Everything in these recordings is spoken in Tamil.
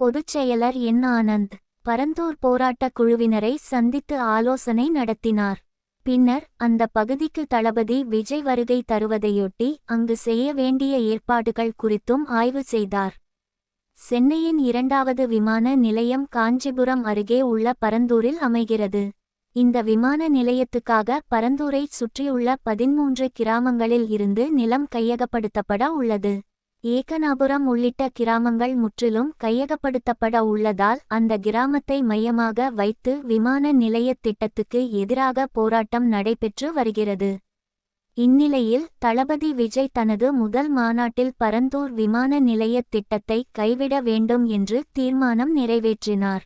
பொதுச் செயலர் என். ஆனந்த் பரந்தூர் போராட்டக் குழுவினரை சந்தித்து ஆலோசனை நடத்தினார். பின்னர் அந்த பகுதிக்கு தளபதி விஜய் வருகை தருவதையொட்டி அங்கு செய்ய வேண்டிய ஏற்பாடுகள் குறித்தும் ஆய்வு செய்தார். சென்னையின் 2வது விமான நிலையம் காஞ்சிபுரம் அருகே உள்ள பரந்தூரில் அமைகிறது. இந்த விமான நிலையத்துக்காக பரந்தூரைச் சுற்றியுள்ள 13 கிராமங்களில் இருந்து நிலம் கையகப்படுத்தப்பட உள்ளது. ஏகனாபுரம் உள்ளிட்ட கிராமங்கள் முற்றிலும் கையகப்படுத்தப்பட உள்ளதால் அந்த கிராமத்தை மையமாக வைத்து விமான நிலையத் திட்டத்துக்கு எதிராக போராட்டம் நடைபெற்று வருகிறது. இந்நிலையில் தளபதி விஜய் தனது முதல் மாநாட்டில் பரந்தூர் விமான நிலையத் திட்டத்தை கைவிட வேண்டும் என்று தீர்மானம் நிறைவேற்றினார்.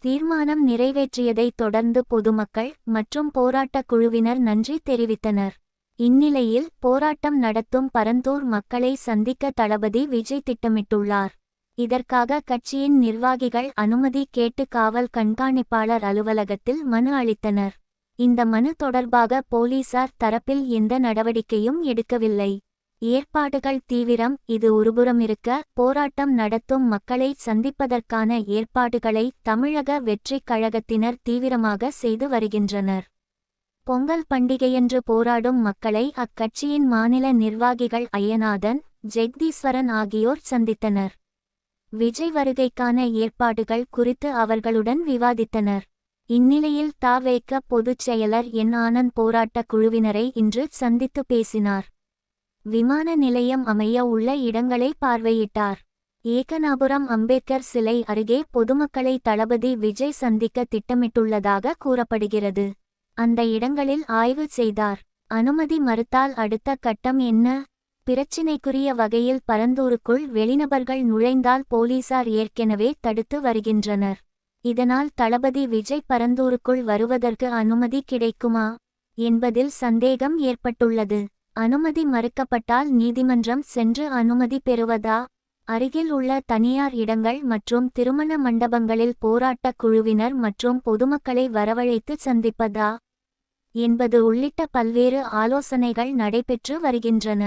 தீர்மானம் நிறைவேற்றியதைத் தொடர்ந்து பொதுமக்கள் மற்றும் போராட்டக் குழுவினர் நன்றி தெரிவித்தனர். இந்நிலையில் போராட்டம் நடத்தும் பரந்தூர் மக்களை சந்திக்க தளபதி விஜய் திட்டமிட்டுள்ளார். இதற்காக கட்சியின் நிர்வாகிகள் அனுமதி கேட்டு காவல் கண்காணிப்பாளர் அலுவலகத்தில் மனு அளித்தனர். இந்த மனு தொடர்பாக போலீசார் தரப்பில் எந்த நடவடிக்கையும் எடுக்கவில்லை. ஏற்பாடுகள் தீவிரம். இது ஒருபுறமிருக்க, போராட்டம் நடத்தும் மக்களை சந்திப்பதற்கான ஏற்பாடுகளை தமிழக வெற்றிக் கழகத்தினர் தீவிரமாக செய்து வருகின்றனர். பொங்கல் பண்டிகையன்று போராடும் மக்களை அக்கட்சியின் மாநில நிர்வாகிகள் ஐயநாதன், ஜெகதீஸ்வரன் ஆகியோர் சந்தித்தனர். விஜய் வருகைக்கான ஏற்பாடுகள் குறித்து அவர்களுடன் விவாதித்தனர். இந்நிலையில் த.வே.க. பொதுச் செயலர் என். ஆனந்த் போராட்டக் குழுவினரை இன்று சந்தித்து பேசினார். விமான நிலையம் அமைய உள்ள இடங்களை பார்வையிட்டார். ஏகனாபுரம் அம்பேத்கர் சிலை அருகே பொதுமக்களை தளபதி விஜய் சந்திக்க திட்டமிட்டுள்ளதாக கூறப்படுகிறது. அந்த இடங்களில் ஆய்வு செய்தார். அனுமதி மறுத்தால் அடுத்த கட்டம் என்ன? பிரச்சினைக்குரிய வகையில் பரந்தூருக்குள் வெளிநபர்கள் நுழைந்தால் போலீசார் ஏற்கனவே தடுத்து வருகின்றனர். இதனால் தளபதி விஜய் பரந்தூருக்குள் வருவதற்கு அனுமதி கிடைக்குமா என்பதில் சந்தேகம் ஏற்பட்டுள்ளது. அனுமதி மறுக்கப்பட்டால் நீதிமன்றம் சென்று அனுமதி பெறுவதா? அருகில் உள்ள தனியார் இடங்கள் மற்றும் திருமண மண்டபங்களில் போராட்டக் குழுவினர் மற்றும் பொதுமக்களை வரவழைத்து சந்திப்பதா என்பது உள்ளிட்ட பல்வேறு ஆலோசனைகள் நடைபெற்று வருகின்றன.